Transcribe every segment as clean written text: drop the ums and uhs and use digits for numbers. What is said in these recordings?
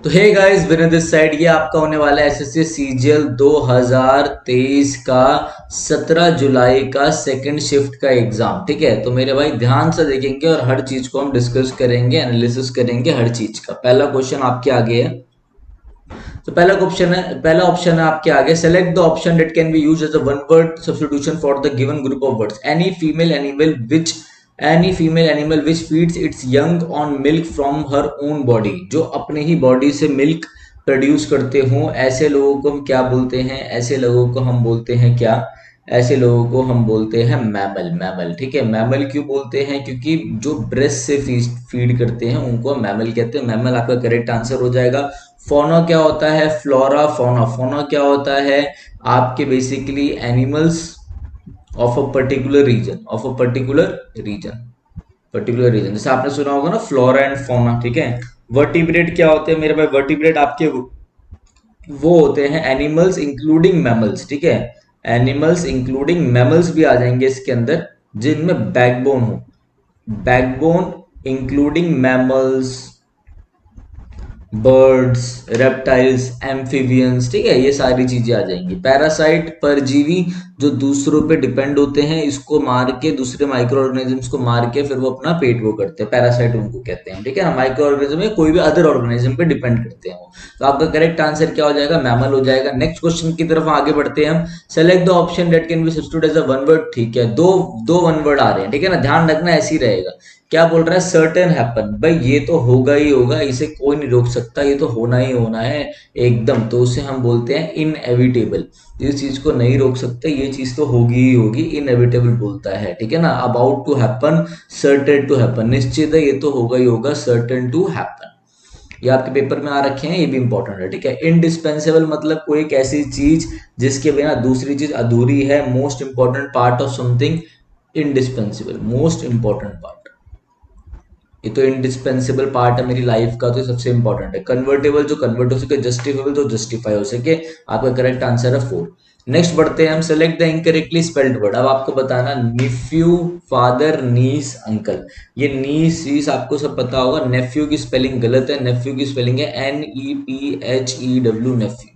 तो hey guys, winner this side. ये आपका होने वाला है एसएससी सीजीएल 2023 का 17 जुलाई का सेकंड शिफ्ट का एग्जाम। ठीक है, तो मेरे भाई ध्यान से देखेंगे और हर चीज को हम डिस्कस करेंगे, एनालिसिस करेंगे हर चीज का। पहला क्वेश्चन आपके आगे है। तो पहला ऑप्शन है आपके आगे, select the option that can be used as a one word substitution for the given group of words. Any female animal which feeds its young on milk from her own body. जो अपने ही body से milk produce करते हों, ऐसे लोगों को हम क्या बोलते हैं? ऐसे लोगों को हम बोलते हैं क्या? ऐसे लोगों को हम बोलते हैं मैमल। मैमल, ठीक है। मैमल क्यों बोलते हैं? क्योंकि जो ब्रेस्ट से फीड करते हैं उनको मैमल कहते हैं। मैमल आपका करेक्ट आंसर हो जाएगा। फौना क्या होता है? फ्लोरा। फौना फौना क्या होता है? आपके basically animals of a particular region, particular region. जैसे आपने सुना होगा ना, फ्लोरा एंड फौना। ठीक है। वर्टिब्रेट क्या होते हैं मेरे भाई? वर्टिब्रेट आपके वो होते हैं एनिमल्स इंक्लूडिंग मैमल्स। ठीक है, एनिमल्स इंक्लूडिंग मैमल्स भी आ जाएंगे इसके अंदर, जिनमें बैकबोन हो। Backbone including mammals, birds, reptiles, amphibians. ठीक है, ये सारी चीजें आ जाएंगी। पैरासाइट, परजीवी, जो दूसरों पे डिपेंड होते हैं, इसको मार के, दूसरे माइक्रो ऑर्गेनिजम्स को मार के फिर वो अपना पेट वो करते हैं, पैरासाइट उनको कहते हैं। ठीक है ना, माइक्रो ऑर्गेनिज्म या कोई भी अदर ऑर्गेनिज्म पे डिपेंड करते हैं वो। तो आपका करेक्ट आंसर क्या हो जाएगा? मैमल हो जाएगा। नेक्स्ट क्वेश्चन की तरफ आगे बढ़ते हैं हम। Select the option that can be substituted as a one word. ठीक है, दो दो वन वर्ड आ रहे हैं। ठीक है ना, ध्यान रखना, ऐसे ही रहेगा। क्या बोल रहा है? Certain happen. भाई ये तो होगा ही होगा, इसे कोई नहीं रोक सकता, ये तो होना ही होना है एकदम। तो उसे हम बोलते हैं इनएविटेबल। इस चीज को नहीं रोक सकते, ये चीज तो होगी ही होगी, इनएविटेबल बोलता है। ठीक है ना, about to happen, certain to happen, निश्चित है, ये तो होगा ही होगा, सर्टेन टू हैपन। ये आपके पेपर में आ रखे हैं, ये भी इंपॉर्टेंट है। ठीक है। इनडिस्पेंसेबल मतलब कोई एक ऐसी चीज जिसके बिना दूसरी चीज अधूरी है। Most important part of something, indispensable, most important part. ये तो इंडिस्पेंसिबल पार्ट है मेरी लाइफ का, तो ये सबसे इंपॉर्टेंट है। कन्वर्टेबल, जो कन्वर्ट हो सके। जस्टिफाइबल, जो जस्टिफाई हो सके। आपका करेक्ट आंसर है 4। नेक्स्ट बढ़ते हैं हम। Select the incorrectly spelled word. अब आपको बताना, निफ्यू, फादर, नीस, अंकल। ये नीस वीस आपको सब पता होगा। नेफ्यू की स्पेलिंग गलत है, नेफ्यू की स्पेलिंग है NEPHEW, नेफ्यू।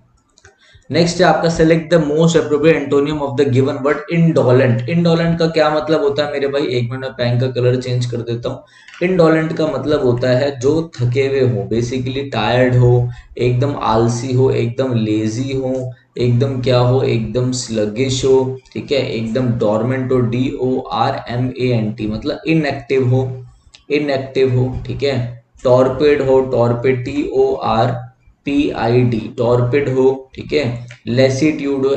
नेक्स्ट है आपका, select the most appropriate antonym of the given word. Indolent. Indolent का क्या मतलब होता है मेरे भाई? एक मिनट में पेन का कलर चेंज कर देता हूँ। इंडोलेंट का मतलब होता है जो थके हुए हो, बेसिकली टायर्ड हो, एकदम आलसी हो, एकदम लेजी हो, एकदम क्या हो, एकदम स्लगिश हो। ठीक है, एकदम डोरमेंट हो, DORMANT, मतलब इनएक्टिव हो, इनएक्टिव हो। ठीक है। टॉर्पेड हो, टॉर्पेड, TORPID, टॉर्पिड हो। ठीक है। लेसीट्यूड हो,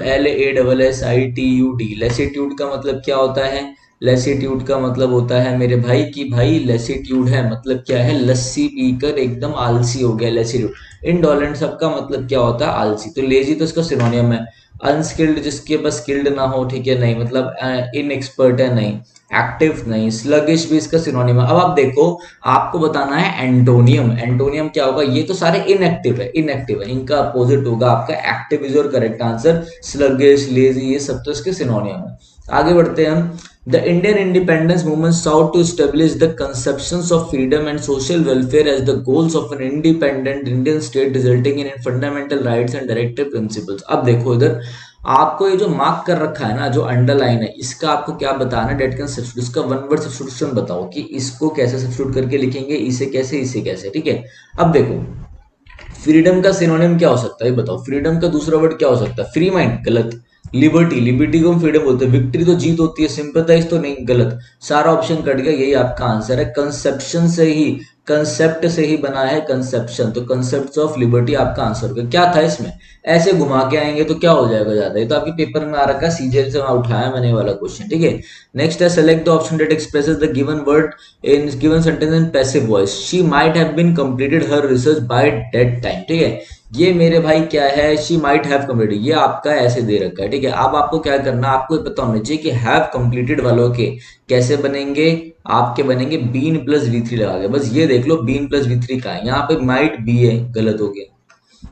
LASSITUD। लेसीट्यूड का मतलब क्या होता है? लेसीट्यूड का मतलब होता है मेरे भाई कि भाई लेसीट्यूड है मतलब क्या है? लस्सी पीकर एकदम आलसी हो गया, लेसीट्यूड। इंडोलेंट सबका मतलब क्या होता है? आलसी। तो लेजी तो इसका सिनोनियम है। अनस्किल्ड, जिसके पास स्किल्ड ना हो। ठीक है, नहीं मतलब इनएक्सपर्ट है, नहीं। एक्टिव नहीं। स्लगिश भी इसका सिनोनिम है। अब आप देखो, आपको बताना है एंटोनियम। एंटोनियम क्या होगा? ये तो सारे इनएक्टिव है, इनएक्टिव है, इनका अपोजिट होगा आपका active. Is your correct answer. Sluggish, lazy, ये सब तो इसके सिनोनियम है। आगे बढ़ते हैं हम। The Indian independence movement sought to establish the conceptions of freedom and social welfare as the goals of an independent Indian state, resulting in fundamental rights and directive principles। अब देखो इधर, आपको ये जो मार्क कर रखा है ना, जो अंडरलाइन है, इसका आपको क्या बताना है? डेट कैन सब्स्टिट्यूट, इसका वन वर्ड सब्स्टिट्यूशन बताओ कि इसको कैसे सब्स्टिट्यूट करके लिखेंगे, इसे कैसे, इसे कैसे। ठीक है। अब देखो, फ्रीडम का सिनोनिम क्या हो सकता है? बताओ, फ्रीडम का दूसरा वर्ड क्या हो सकता है? फ्री माइंड, गलत। लिबर्टी, लिबर्टी को हम फ्रीडम बोलते हैं। विक्ट्री तो जीत होती है। सिंपैथाइज तो नहीं, गलत। सारा ऑप्शन कट गया, यही आपका आंसर है। कंसेप्शन से ही, कंसेप्ट से ही बना है कंसेप्शन, तो कंसेप्ट ऑफ लिबर्टी आपका आंसर होगा। क्या था इसमें? ऐसे घुमा के आएंगे तो क्या हो जाएगा ज्यादा? ये तो आपके पेपर में आ रखा है, सीजीएल से वहां उठाया मैंने वाला क्वेश्चन। ठीक है। नेक्स्ट है, select the option that expresses the given word in given sentence in passive voice. She might have been completed her research by date time. ठीक है, ये मेरे भाई क्या है? शी माइट हैव कंप्लीटेड, ये आपका ऐसे दे रखा है। ठीक है, अब आपको क्या करना, आपको पता होना चाहिए कि हैव कंप्लीटेड वालों के कैसे बनेंगे। आपके बनेंगे बीन प्लस V3 लगा के। बस ये देख लो, बीन प्लस V3 का है। यहाँ पे माइट बी है, गलत हो गया।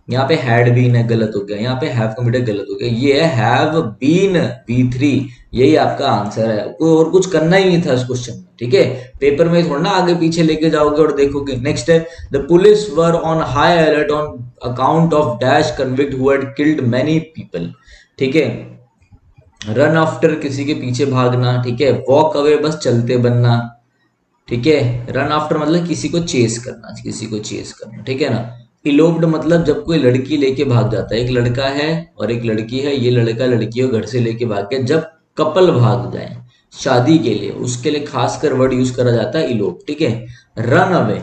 यहाँ पे हैड बीन है, गलत हो गया। यहाँ पे हैव कमिटेड, गलत हो गया। ये है हैव बीन, B3। यही आपका आंसर है, कोई और कुछ करना ही नहीं था इस क्वेश्चन में, ठीक है। पेपर में थोड़ा ना आगे पीछे लेके जाओगे और देखोगे। नेक्स्ट है, the police were on high alert on account of dash convict who had killed many people, ठीक है। रन आफ्टर, किसी के पीछे भागना, ठीक है। वॉक अवे, बस चलते बनना, ठीक है। रन आफ्टर मतलब किसी को चेस करना, किसी को चेस करना, ठीक है ना। इलोप्ड मतलब जब कोई लड़की लेके भाग जाता है, एक लड़का है और एक लड़की है, ये लड़का लड़की को घर से लेके भाग गया। जब कपल भाग जाए शादी के लिए, उसके लिए खासकर वर्ड यूज करा जाता है इलोप, ठीक है। Run away,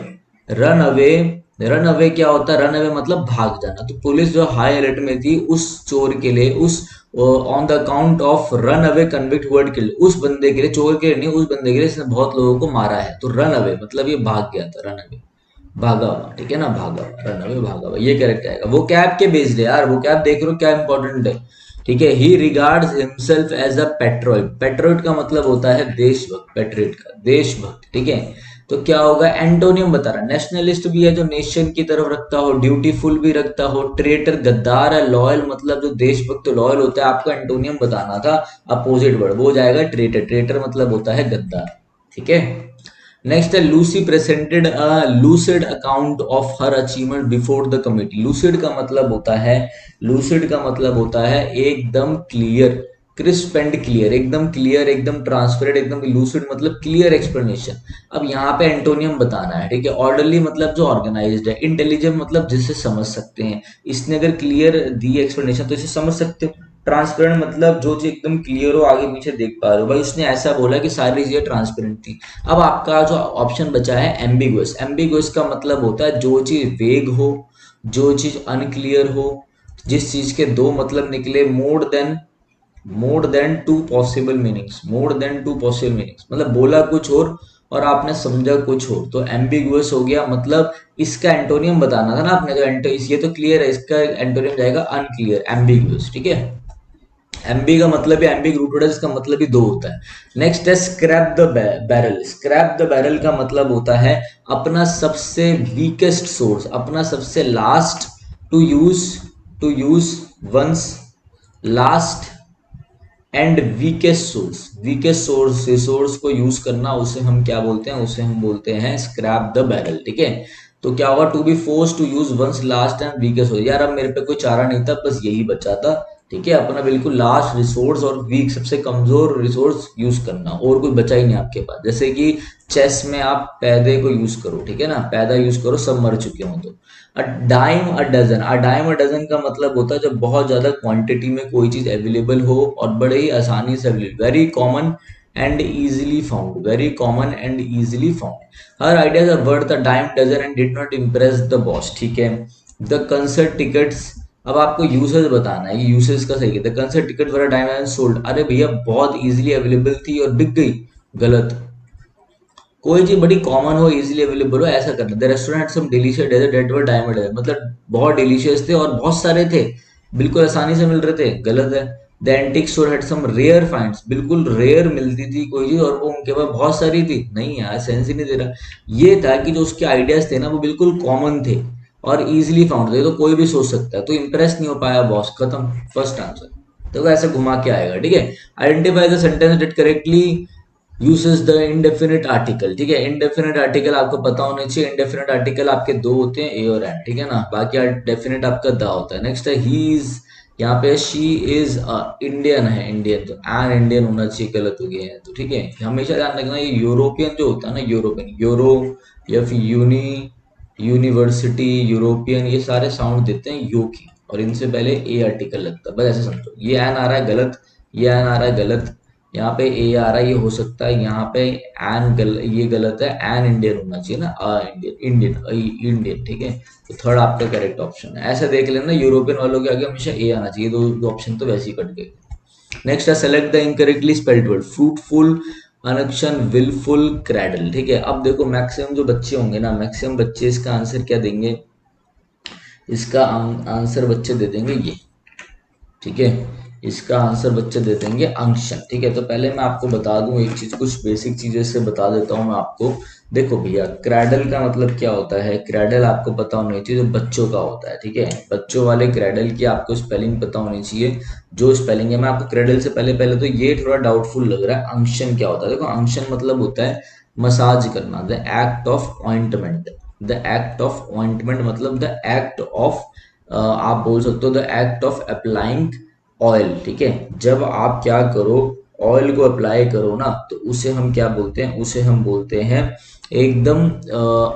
run away, run away क्या होता है? रन अवे मतलब भाग जाना। तो पुलिस जो हाई अलर्ट में थी उस चोर के लिए, उस on the account of run away convict word killed, उस बंदे के लिए, चोर के लिए नहीं, उस बंदे के लिए इसने बहुत लोगों को मारा है। तो रन अवे मतलब ये भाग गया था, रन अवे भागा हुआ, ठीक है ना, भागा हुआ, रन अवे भागा हुआ, ये करेक्ट आएगा। वो कैब के बेस्ड है यार, वो कैब देख रहे हो क्या इंपॉर्टेंट है, ठीक है। ही रिगार्ड्स हिमसेल्फ एज अ पेट्रोइट, पेट्रोइट का मतलब होता है देशभक्त, पेट्रियट का देशभक्त, ठीक है। तो क्या होगा? एंटोनियम बता रहा है। नेशनलिस्ट भी है जो नेशन की तरफ रखता हो, ड्यूटीफुल भी रखता हो, ट्रेटर गद्दार है, लॉयल मतलब जो देशभक्त लॉयल होता है। आपको एंटोनियम बताना था, अपोजिट वर्ड, वो हो जाएगा ट्रेटर। ट्रेटर मतलब होता है गद्दार, ठीक है। नेक्स्ट है, Lucy presented a lucid account of her achievement before the committee. Lucid का मतलब होता है, लूसिड का मतलब होता है एकदम क्लियर, क्रिस्प एंड क्लियर, एकदम क्लियर, एकदम ट्रांसपेरेंट, एकदम। लूसिड मतलब क्लियर एक्सप्लेनेशन। अब यहाँ पे एंटोनियम बताना है, ठीक है। ऑर्डरली मतलब जो ऑर्गेनाइज्ड है, इंटेलिजेंट मतलब जिससे समझ सकते हैं। इसने अगर क्लियर दी एक्सप्लेनेशन तो इसे समझ सकते हो। ट्रांसपेरेंट मतलब जो चीज एकदम क्लियर हो, आगे पीछे देख पा रहे हो। भाई उसने ऐसा बोला कि सारी चीजें ट्रांसपेरेंट थी। अब आपका जो ऑप्शन बचा है एम्बिगुअस, एम्बिगुअस का मतलब होता है जो चीज वेग हो, जो चीज अनक्लियर हो, जिस चीज के दो मतलब निकले, more than two possible meanings, more than two possible meanings मतलब बोला कुछ और आपने समझा कुछ और, तो एम्बिगुअस हो गया। मतलब इसका एंटोनियम बताना था ना आपने, तो ये तो क्लियर है, इसका एंटोनियम जाएगा अनक्लियर, एम्बिगुअस, ठीक है। एम्बी का मतलब भी एम्बिग रूटेड है, इसका मतलब भी दो होता है। नेक्स्ट है scrap the barrel. Scrap the barrel का मतलब होता है अपना सबसे वीकेस्ट सोर्स, अपना सबसे last, to use, to use one's last and weakest source, weakest source, resource को यूज करना, उसे हम क्या बोलते हैं? उसे हम बोलते हैं स्क्रैप द बैरल, ठीक है। तो क्या होगा? To be force to use one's last and weakest source. यार अब मेरे पे कोई चारा नहीं था, बस यही बचा था, ठीक है। अपना बिल्कुल लास्ट रिसोर्स और वीक, सबसे कमजोर रिसोर्स यूज करना, और कुछ बचा ही नहीं आपके पास। जैसे कि चेस में आप पैदे को यूज करो, ठीक है ना, पैदा यूज करो, सब मर चुके हो। तो a dime a dozen, a dime a dozen का मतलब होता है जब बहुत ज्यादा क्वांटिटी में कोई चीज अवेलेबल हो और बड़े ही आसानी से available, very common and easily found, very common and easily found. Her ideas are worth a dime dozen and did not impress the boss, ठीक है। द कंसर्ट टिकट्स, अब आपको यूसेज बताना है, ये यूसेज का सही है। The concert ticket were dime and sold, अरे भैया बहुत इजीली अवेलेबल थी और बिक गई, गलत। कोई चीज बड़ी कॉमन हो, इजीली अवेलेबल हो, ऐसा करना। The restaurant some delicious dessert that were diamond है, मतलब बहुत डिलीशियस थे और बहुत सारे थे, बिल्कुल आसानी से मिल रहे थे, गलत है। The antique store had some rare finds, बिल्कुल रेयर मिलती थी कोई चीज और वो उनके पास बहुत सारी थी, नहीं यार सेंस ही नहीं दे रहा। ये था कि जो उसके आइडियाज थे ना वो बिल्कुल कॉमन थे और इजीली फाउंड थे, तो कोई भी सोच सकता है। तो इंप्रेस नहीं हो पाया बॉस, खत्म, फर्स्ट आंसर। तो वो ऐसे घुमा के आएगा, ठीक है। Identify the sentence that correctly uses the indefinite article, ठीक है। इंडेफिनिट आर्टिकल आपको पता होना चाहिए। इंडेफिनिट आर्टिकल आपके दो होते हैं, ए और एन, ठीक है ना। बाकी डेफिनेट आपका द होता है। नेक्स्ट है ही इज, यहाँ पे शी इज इंडियन है, इंडियन, तो एन इंडियन होना चाहिए, गलत हो गया है, तो ठीक है। हमेशा ध्यान रखना ये यूरोपियन जो होता है ना, यूरोपियन, यूरो या फिर यूनिवर्सिटी, यूरोपियन, ये सारे साउंड देते हैं यू की, और इनसे पहले ए आर्टिकल लगता है, बस ऐसे समझो। ये एन आ रहा है गलत, ये एन आ रहा है गलत, यहाँ पे ए आ रहा है, ये हो सकता है। यहाँ पे ये गलत है, एन इंडियन होना चाहिए ना, इंडियन, इंडियन, इंडियन, ठीक है। तो थर्ड आपका करेक्ट ऑप्शन है। ऐसा देख लेना, यूरोपियन वालों के आगे हमेशा ए आना चाहिए, दो ऑप्शन तो वैसे ही कट गए। नेक्स्ट है select the incorrectly spelled word, fruitful, unction, wilful, cradle, ठीक है। अब देखो मैक्सिमम जो बच्चे होंगे ना, मैक्सिमम बच्चे इसका आंसर क्या देंगे? इसका आंसर बच्चे दे देंगे ये, ठीक है। इसका आंसर बच्चे दे देंगे अंशन। ठीक है, तो पहले मैं आपको बता दूं एक चीज, कुछ बेसिक चीजें से बता देता हूं मैं आपको। देखो भैया, क्रैडल का मतलब क्या होता है? क्रैडल आपको पता होनी चाहिए, जो बच्चों का होता है। ठीक है, बच्चों वाले क्रैडल की आपको स्पेलिंग पता होनी चाहिए। जो स्पेलिंग है, मैं आपको क्रैडल से पहले पहले तो ये थोड़ा डाउटफुल लग रहा है, अंशन क्या होता है? देखो, अंशन मतलब होता है मसाज करना, the act of ointment. The act of ointment मतलब द एक्ट ऑफ, आप बोल सकते हो the act of applying oil. ठीक है, जब आप क्या करो, ऑयल को अप्लाई करो ना, तो उसे हम क्या बोलते हैं? उसे हम बोलते हैं एकदम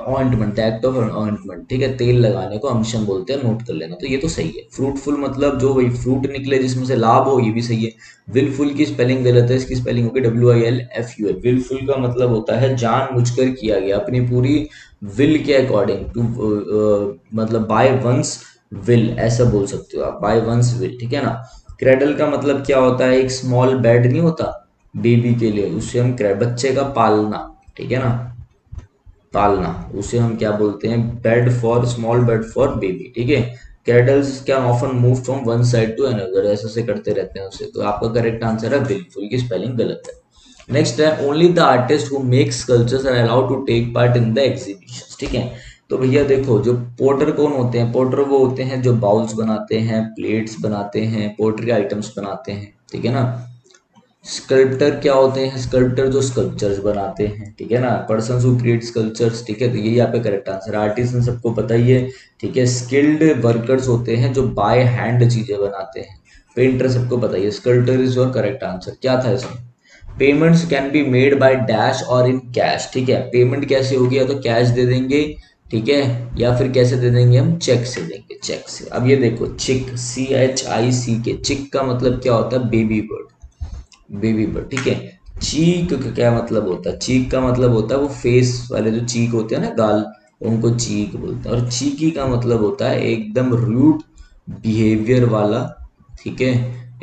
ऑइंटमेंट, एक्ट ऑफ ऑइंटमेंट। ठीक है, तेल लगाने को अंशन बोलते हैं, नोट कर लेना। तो ये तो सही है। फ्रूटफुल मतलब जो वही फ्रूट निकले जिसमें से लाभ हो, ये भी सही है। विलफुल की स्पेलिंग गलत है, इसकी स्पेलिंग होगी WILFUL। विलफुल का मतलब होता है जानबूझकर किया गया, अपनी पूरी विल के अकॉर्डिंग टू, मतलब बाय वंस विल, ऐसा बोल सकते हो आप, बाय वंस विल। ठीक है ना। क्रेडल का मतलब क्या होता है? एक स्मॉल बेड नहीं होता बेबी के लिए, उससे हम बच्चे का पालना। ठीक है ना, पालना, उसे हम क्या बोलते हैं? Bed for, small bed for baby. ठीक है। Cradles can often move from one side to another, ऐसे से करते रहते हैं उसे। तो आपका करेक्ट आंसर है बिल्कुल, की स्पेलिंग गलत है। नेक्स्ट है, only the artist who makes sculptures are allowed to take part in the exhibition. ठीक है, तो भैया देखो, जो पोर्टर कौन होते हैं? पोर्टर वो होते हैं जो बाउल्स बनाते हैं, प्लेट्स बनाते हैं, पोर्ट्री आइटम्स बनाते हैं। ठीक है ना। स्कल्प्टर क्या होते हैं? स्कल्प्टर जो स्कल्पचर्स बनाते हैं। ठीक है ना, पर्सन हु क्रिएट स्कल्पचर्स। ठीक है, तो यही आपका करेक्ट आंसर। आर्टिस्ट सबको पता ही है। ठीक है, स्किल्ड वर्कर्स होते हैं जो बाय हैंड चीजें बनाते हैं। पेंटर सबको पता ही है। Sculptor is your correct answer. क्या था इसमें? Payments can be made by dash और इन कैश। ठीक है, पेमेंट कैसे होगी? या तो कैश दे देंगे, ठीक है, या फिर कैसे दे देंगे? हम चेक से देंगे, चेक से। अब ये देखो, चिक, CHICK, चिक का मतलब क्या होता है? Baby bird, baby bird. ठीक है। चीक का क्या मतलब होता है? चीक का मतलब होता है वो फेस वाले जो चीक होते हैं ना, गाल, उनको चीक बोलते हैं। और चीकी का मतलब होता है एकदम रूड बिहेवियर वाला। ठीक है,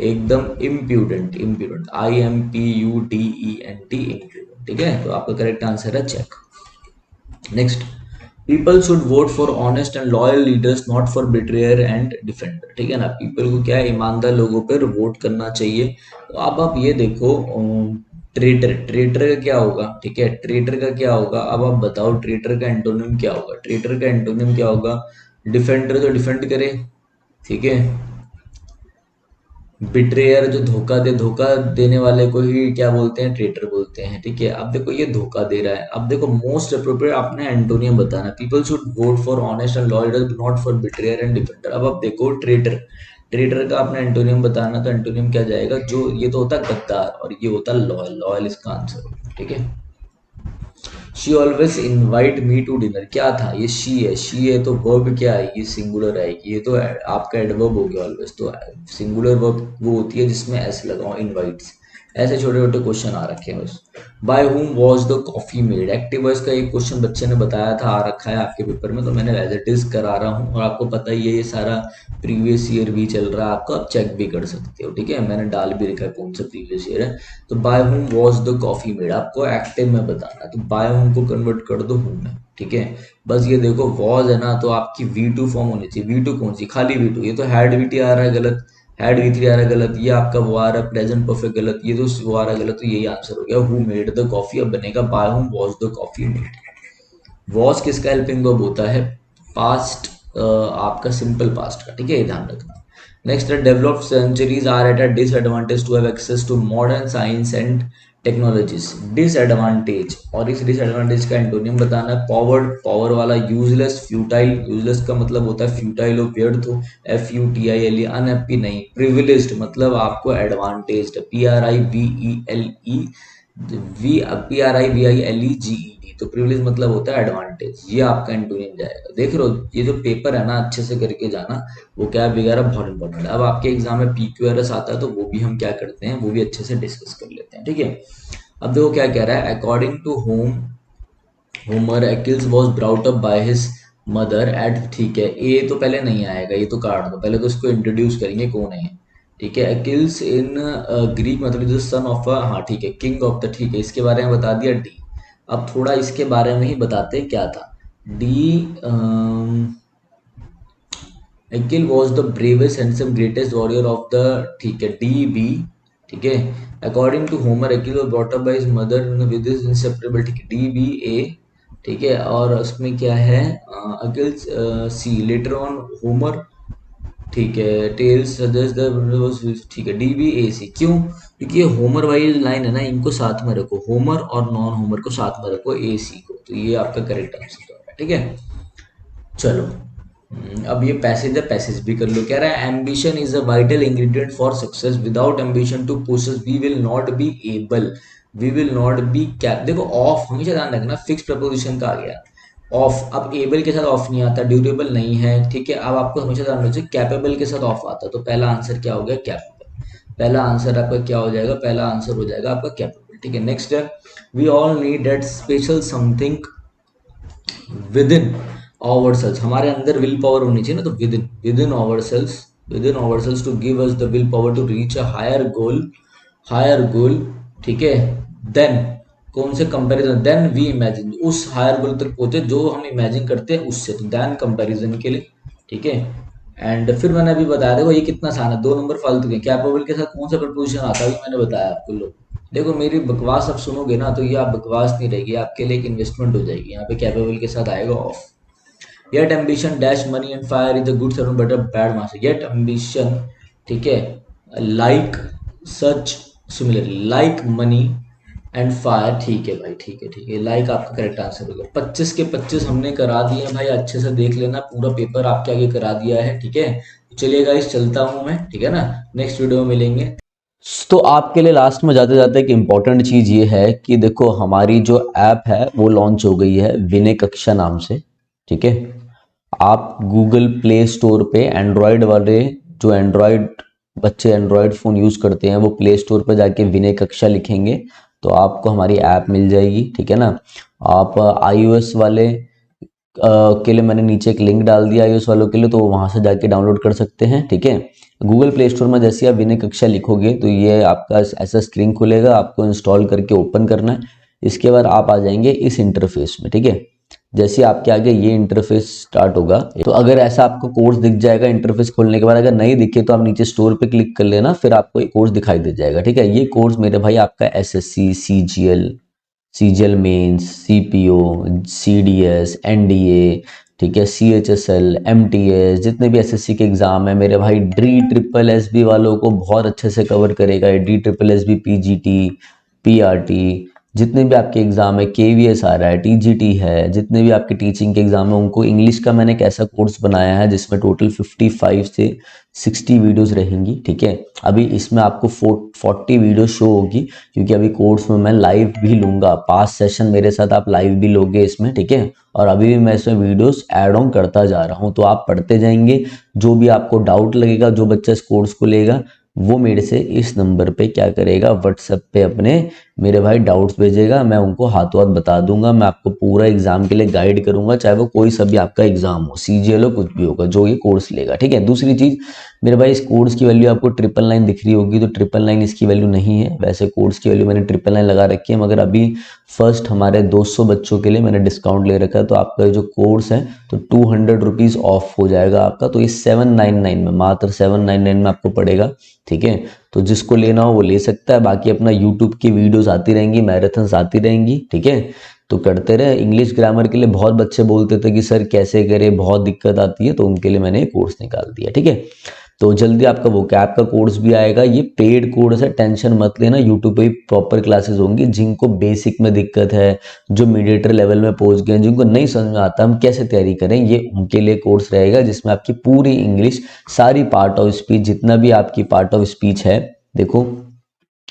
एकदम इम्प्यूडेंट, इम्प्यूडेंट, IMPUDENT, इम्प्यूडेंट। ठीक है, तो आपका करेक्ट आंसर है check. Next, people should vote for honest and loyal leaders, not for betrayer and defender. ठीक है ना, पीपल को क्या है? ईमानदार लोगों पर वोट करना चाहिए। तो अब आप ये देखो, ट्रेटर, ट्रेटर का क्या होगा? ठीक है, ट्रेटर का क्या होगा? अब आप बताओ, ट्रेटर का एंटोनिम क्या होगा? ट्रेटर का एंटोनिम क्या होगा? डिफेंडर जो डिफेंड करे। ठीक है, बिट्रेयर जो धोखा दे, धोखा देने वाले को ही क्या बोलते हैं? ट्रेटर बोलते हैं। ठीक है, अब देखो ये धोखा दे रहा है। अब देखो, मोस्ट अप्रोप्रिएट आपने एंटोनियम बताना। People should vote for honest and loyal, not for betrayer and defender. अब आप देखो, ट्रेटर, ट्रेटर का आपने एंटोनियम बताना, तो एंटोनियम क्या जाएगा? जो ये तो होता है गद्दार, और ये होता है लॉयल, लॉयल इसका आंसर होगा। ठीक है। She always invite me to dinner, क्या था? ये शी है, शी है तो वर्ब क्या है? ये सिंगुलर है, ये तो आपका एडवर्ब हो गया ऑलवेज। तो सिंगुलर वर्ब वो होती है जिसमें एस लगा हो, इनवाइट्स। ऐसे छोटे छोटे क्वेश्चन आ रखे हैं बस। By whom was the coffee made? Active voice का एक क्वेश्चन बच्चे ने बताया था, आ रखा है आपके पेपर में, तो मैंने एज इट इज करा रहा हूँ। और आपको पता ही है, ये सारा प्रीवियस ईयर भी चल रहा है आपका, आप चेक भी कर सकते हो। ठीक है, मैंने डाल भी रखा है कौन सा प्रीवियस ईयर है। तो by whom was the coffee made, आपको एक्टिव में बताना, तो बाय हुम को कन्वर्ट कर दो हुम में। ठीक है, बस ये देखो, वॉज है ना, तो आपकी V2 फॉर्म होनी चाहिए। V2 कौन सी? खाली V2। ये तो हैड VT आ रहा है, गलत। हैड V3 आ रहा है, गलत। ये आपका वो आ रहा है प्रेजेंट परफेक्ट, गलत। ये तो वो आ रहा है, गलत। तो यही आंसर हो गया, हु मेड द कॉफी। अब बनेगा by whom was the coffee made. Was किसका हेल्पिंग वर्ब होता है? पास्ट, आपका सिंपल पास्ट का। ठीक है, ये ध्यान रखना। नेक्स्ट है, developed centuries are at a disadvantage to have access to modern science and technologies. Disadvantage, और इस डिसएडवांटेज का एंटोनियम बताना है। पॉवर्ड, पावर वाला। यूजलेस, फ्यूटाइल, यूजलेस का मतलब होता है फ्यूटाइल और व्यर्थ हो, FUTILE। अनहैप्पी नहीं। प्रिविलेज्ड मतलब आपको एडवांटेज, PRIVELE तो प्रिविलेज मतलब होता है एडवांटेज। ये आपका एंटोनियम जाएगा। देख रहे हो, ये जो पेपर है ना, अच्छे से करके जाना। वो क्या वगैरह बहुत इंपॉर्टेंट है। अब आपके एग्जाम में PQRS आता है, तो वो भी हम क्या करते हैं, वो भी अच्छे से डिस्कस कर लेते हैं। ठीक है, अब देखो क्या कह रहा है। According to home, Homer, Achilles was brought up by his mother at. ठीक है, ये तो पहले नहीं आएगा, ये तो काट दो। पहले तो इसको इंट्रोड्यूस करेंगे कौन है। ठीक है, Achilles इन ग्रीक मतलब जो सन ऑफ अ, हाँ ठीक है, किंग ऑफ द। ठीक है, इसके बारे में बता दिया डी। अब थोड़ा इसके बारे में ही बताते हैं क्या था। डी, अकिल was the bravest handsome greatest warrior of the, ठीक है, डी बी, ठीक है। अकॉर्डिंग टू होमर अकिल was brought up by his mother with his inseparable, ठीक है, डी बी ए, ठीक है। और उसमें क्या है, अकिल सी लेटर ऑन होमर, ठीक है, टेल्स सजेस्ट द, ठीक है, डी बी ए सी। क्यों? क्योंकि ये होमर वाली लाइन है ना, इनको साथ में रखो, होमर और नॉन होमर को साथ में रखो, ए सी को, तो ये आपका करेक्ट आंसर होगा, ठीक है। चलो, अब ये पैसेज है, पैसेज भी कर लो। कह रहा है ambition is a vital ingredient for success, without ambition to push us we will not be able, we will not be cap. देखो ऑफ हमेशा ध्यान रखना, फिक्स प्रपोजिशन का आ गया ऑफ। अब एबल के साथ ऑफ नहीं आता, ड्यूरेबल नहीं है, ठीक है। अब आपको हमेशा ध्यान रखना चाहिए कैपेबल के साथ ऑफ आता, तो पहला आंसर क्या हो गया, कैपेबल। पहला आंसर आपका क्या हो जाएगा, पहला आंसर हो जाएगा आपका कैपेबल, ठीक है। नेक्स्ट है, we all need that special something within our cells, हमारे अंदर विल पावर होनी चाहिए ना, तो within our cells, within our cells to give us the will power to reach a higher goal, higher goal, ठीक है। Then कौन से कंपैरिजन, देन वी इमेजिन, उस हायर गोल तक पहुंचे जो हम इमेजिन करते हैं उससे, तो देन कंपैरिजन के लिए, ठीक है। एंड फिर मैंने अभी बताया, देखो ये कितना आसान है, दो नंबर फालतू के। कैपेबल के साथ कौन सा प्रपोजिशन आता है अभी मैंने बताया आपको, लोग देखो मेरी बकवास आप सुनोगे ना, तो ये आप बकवास नहीं रहेगी, आपके लिए एक इन्वेस्टमेंट हो जाएगी। यहाँ पे कैपेबल के साथ आएगा of. Yet ambition dash money and fire is a good servant but a bad master, yet ambition, ठीक है, like such similarly, like money and fire, ठीक है भाई, ठीक है, ठीक है, लाइक आपका करेक्ट आंसर होगा। 25 के 25 हमने करा दिए हैं भाई, अच्छे से देख लेना, पूरा पेपर आपके आगे करा दिया है, ठीक है। चलिए गाइस, चलता हूँ मैं, ठीक है ना, नेक्स्ट वीडियो में मिलेंगे। तो आपके लिए लास्ट में जाते जाते एक इम्पॉर्टेंट चीज़ ये है कि देखो हमारी जो ऐप है वो लॉन्च हो गई है विनय कक्षा नाम से, ठीक है। आप गूगल प्ले स्टोर पे एंड्रॉयड वाले, जो एंड्रॉयड बच्चे एंड्रॉयड फ़ोन यूज़ करते हैं, वो प्ले स्टोर पे जाके विनय कक्षा लिखेंगे तो आपको हमारी ऐप मिल जाएगी, ठीक है ना। आप आईओएस वाले के लिए मैंने नीचे एक लिंक डाल दिया iOS वालों के लिए, तो वहाँ से जाके डाउनलोड कर सकते हैं, ठीक है। गूगल प्ले स्टोर में जैसे आप विनय कक्षा लिखोगे तो ये आपका ऐसा स्क्रीन खुलेगा, आपको इंस्टॉल करके ओपन करना है। इसके बाद आप आ जाएंगे इस इंटरफेस में, ठीक है। जैसे आपके आगे ये इंटरफेस स्टार्ट होगा, तो अगर ऐसा आपको कोर्स दिख जाएगा इंटरफेस खोलने के बाद, अगर नहीं दिखे तो आप नीचे स्टोर पे क्लिक कर लेना, फिर आपको एक कोर्स दिखाई दे जाएगा, ठीक है। ये कोर्स मेरे भाई आपका SSC, CGL mains, CPO, CDS, NDA, ठीक है, सीएचएसएल, एमटीएस, जितने भी एसएससी के एग्जाम है मेरे भाई, डी ट्रिपल एसबी वालों को बहुत अच्छे से कवर करेगा, D triple SB, PGT, PRT, जितने भी आपके एग्जाम है, केवीएस आ रहा है, टीजीटी है, जितने भी आपके टीचिंग के एग्जाम है उनको इंग्लिश का मैंने एक ऐसा कोर्स बनाया है जिसमें टोटल 55 से 60 वीडियोस रहेंगी, ठीक है। अभी इसमें आपको 40 वीडियो शो होगी, क्योंकि अभी कोर्स में मैं लाइव भी लूंगा, 5 सेशन मेरे साथ आप लाइव भी लोगे इसमें, ठीक है। और अभी भी मैं इसमें वीडियोस ऐड ऑन करता जा रहा हूं, तो आप पढ़ते जाएंगे, जो भी आपको डाउट लगेगा, जो बच्चा इस कोर्स को लेगा वो मेरे से इस नंबर पे क्या करेगा, व्हाट्सएप पे अपने मेरे भाई डाउट्स भेजेगा, मैं उनको हाथों हाथ बता दूंगा, मैं आपको पूरा एग्जाम के लिए गाइड करूंगा, चाहे वो कोई सा भी आपका एग्जाम हो, सीजीएल हो, कुछ भी होगा, जो ये कोर्स लेगा, ठीक है। दूसरी चीज मेरे भाई, इस कोर्स की वैल्यू आपको 999 दिख रही होगी, तो 999 इसकी वैल्यू नहीं है, वैसे कोर्स की वैल्यू मैंने 999 लगा रखी है, मगर अभी फर्स्ट हमारे 200 बच्चों के लिए मैंने डिस्काउंट ले रखा है, तो आपका जो कोर्स है तो 200 रुपीज़ ऑफ हो जाएगा आपका, तो ये 799 में, मात्र 799 में आपको पड़ेगा, ठीक है। तो जिसको लेना हो वो ले सकता है, बाकी अपना यूट्यूब की वीडियोस आती रहेंगी, मैराथन्स आती रहेंगी, ठीक है। तो करते रहे। इंग्लिश ग्रामर के लिए बहुत बच्चे बोलते थे कि सर कैसे करें, बहुत दिक्कत आती है, तो उनके लिए मैंने कोर्स निकाल दिया, ठीक है। तो जल्दी आपका वो कैप का कोर्स भी आएगा, ये पेड कोर्स है, टेंशन मत लेना, यूट्यूब पे भी प्रॉपर क्लासेस होंगी। जिनको बेसिक में दिक्कत है, जो मीडिएटर लेवल में पहुंच गए, जिनको नहीं समझ में आता हम कैसे तैयारी करें, ये उनके लिए कोर्स रहेगा, जिसमें आपकी पूरी इंग्लिश, सारी पार्ट ऑफ स्पीच, जितना भी आपकी पार्ट ऑफ स्पीच है, देखो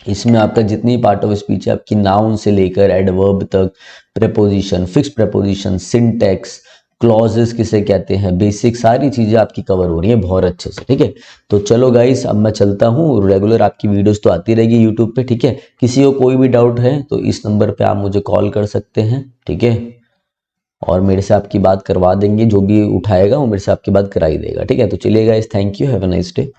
इसमें आपका जितनी पार्ट ऑफ स्पीच है, आपकी नाउन से लेकर एडवर्ब तक, preposition, fix preposition, syntax, clauses किसे कहते हैं, बेसिक सारी चीजें आपकी कवर हो रही है बहुत अच्छे से, ठीक है। तो चलो गाइस, अब मैं चलता हूँ, रेगुलर आपकी वीडियोस तो आती रहेगी यूट्यूब पे, ठीक है। किसी को कोई भी डाउट है तो इस नंबर पे आप मुझे कॉल कर सकते हैं, ठीक है, और मेरे से आपकी बात करवा देंगे, जो भी उठाएगा वो मेरे से आपकी बात कराई देगा, ठीक है। तो चलिए guys, thank you, have a nice day.